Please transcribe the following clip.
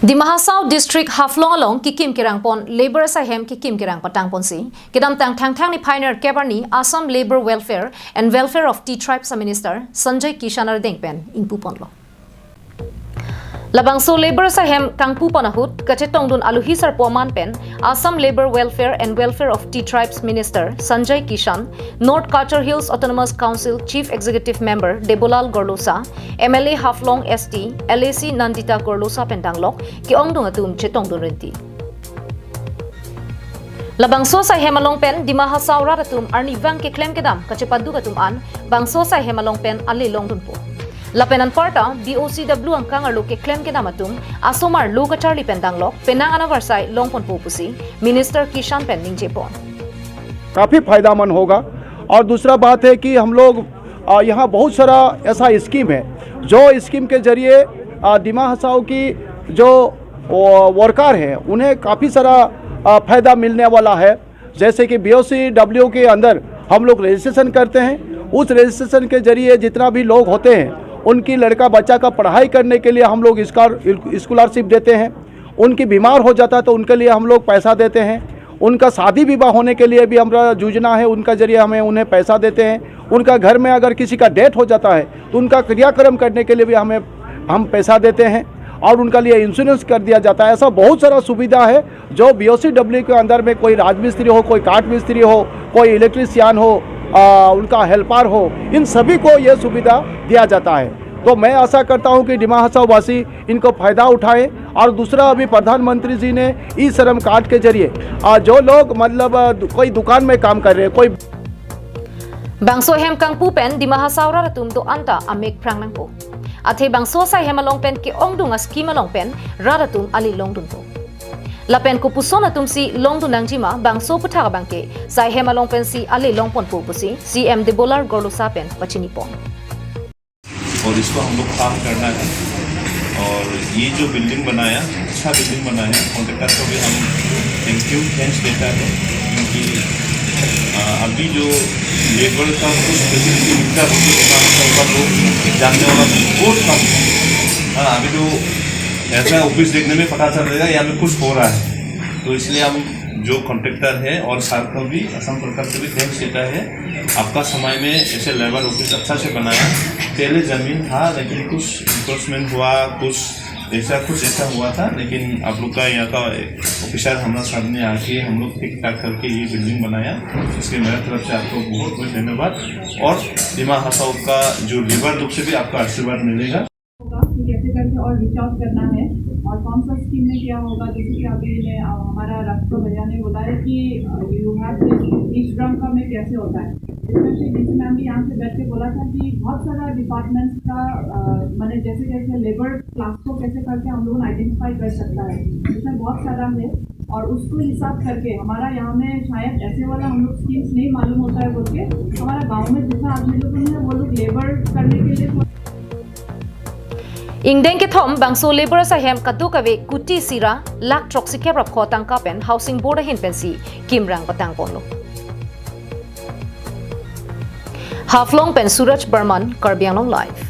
Di Mahasau District Haflong along Kikim Kirangpon Labor Sahem Kikim Kirang Patang Ponsi Kidam Tang Tang Tang ni Pioneer Kebarni Assam Labor Welfare and Welfare of T Tribes Minister Sanjay Kishanar Dengpen Ingpuponlo Labangso Labor Sahem Kangpu Panahut Kachetong Dun Aluhi Sarpoman Pen Assam Labor Welfare and Welfare of T Tribes Minister Sanjay Kishan North Carter Hills Autonomous Council Chief Executive Member Debolal Gorlosa MLA Haflong ST LAC Nandita Gorlosa Pendanglok Kiong Dung Atum Chetong Dun Renti Labangso sa Hemalong Pen di Mahasau Ratatum Arni Vang ke Klem Kedam Kachepadu Katum An Bangso sa Hemalong Pen Ali Long Dun Po Lapenan Parta, DOCW ang kangarlo ke claim ke namatum, asomar luka Charlie Pendanglok, penang anawarsai longpon पुसी, minister Kishan पेंडिंग जेपॉन काफ़ी फायदामंद होगा। और दूसरा बात है कि हम लोग यहाँ बहुत सारा ऐसा स्कीम है जो स्कीम के जरिए दिमा हसाओ की जो वर्कर हैं उन्हें काफ़ी सारा फ़ायदा मिलने वाला है। जैसे कि BOCW के अंदर हम लोग रजिस्ट्रेशन करते हैं, उस रजिस्ट्रेशन के जरिए जितना भी लोग होते हैं उनकी लड़का बच्चा का पढ़ाई करने के लिए हम लोग स्कॉलरशिप देते हैं। उनकी बीमार हो जाता है तो उनके लिए हम लोग पैसा देते हैं। उनका शादी विवाह होने के लिए भी हमारा योजना है, उनका जरिए हमें उन्हें पैसा देते हैं। उनका घर में अगर किसी का डेथ हो जाता है तो उनका क्रियाक्रम करने के लिए भी हम पैसा देते हैं और उनका लिए इंश्योरेंस कर दिया जाता है। ऐसा बहुत सारा सुविधा है जो BOCW के अंदर में कोई राजमिस्त्री हो, कोई काठ मिस्त्री हो, कोई इलेक्ट्रीशियन हो, उनका हेल्पर हो, इन सभी को ये सुविधा दिया जाता है। तो मैं आशा करता हूं कि दिमा हसाओ वासी इनको फ़ायदा उठाएं। और दूसरा अभी प्रधानमंत्री जी ने ई श्रम कार्ड के जरिए जो लोग मतलब कोई दुकान में काम कर रहे हैं, कोई Bangso hem kangpu pen di Mahasau Ratatum do anta amek prangnang po Athe bangso sa hemalong pen ki ongdung as kimalong pen Ratatum ali longdun po Lapen ko puso na tumsi longdun ng jima bangso putaka bangke sa hemalong pen si ali longpon po pusi CM Debolal Gorlosa pen pachinipon और इसको हम लोग काम करना है। और ये जो बिल्डिंग बनाया, अच्छा बिल्डिंग बनाया, कॉन्ट्रैक्टर को भी हम थैंक्स देता है क्योंकि अभी जो लेबर का कुछ फैसिलिटी मिलता है उसके लोग जानने वाला बहुत कम है। अभी तो ऐसा ऑफिस देखने में पता चल रहेगा यहाँ में कुछ हो रहा है। तो इसलिए हम जो कॉन्ट्रैक्टर है और साथ को भी असम सरकार को भी थैंक्स देता है। आपका समय में ऐसे लेबर ऑफिस अच्छा से बनाया। पहले ज़मीन था लेकिन कुछ इन्फोर्समेंट हुआ, कुछ ऐसा हुआ था, लेकिन आप लोग का यहाँ का ऑफिसर हमारे सामने आके हम लोग ठीक ठाक करके ये बिल्डिंग बनाया। इसलिए मेरी तरफ से आपको बहुत बहुत धन्यवाद। और दिमा हसाओ का जो लेबर लोग से भी आपका आशीर्वाद मिलेगा। कैसे करके और रीच आउट करना है और कौन सा स्कीम में क्या होगा। जैसे कि अभी हमारा राष्ट्र भैया ने बोला है कि यू हैव ईच ड्रम का में कैसे होता है। स्पेशली डीसी मैम भी यहाँ से बैठ के बोला था कि बहुत सारा डिपार्टमेंट्स का मैंने जैसे कैसे लेबर क्लास को कैसे करके हम लोग आइडेंटिफाई कर सकता है, इसमें बहुत सारा है। और उसको हिसाब करके हमारा यहाँ में शायद ऐसे वाला हम लोग स्कीम्स नहीं मालूम होता है बोल के हमारा गाँव में जितना आदमी लोग हैं वो लोग लेबर करने के लिए Ingdeng ke thom bangso labor sa hem kadu kawe kuti sira lak troksi ke rap khotang ka pen housing board hin pensi kimrang patang ponlo Haflong pen Suraj Burman Karbianglong live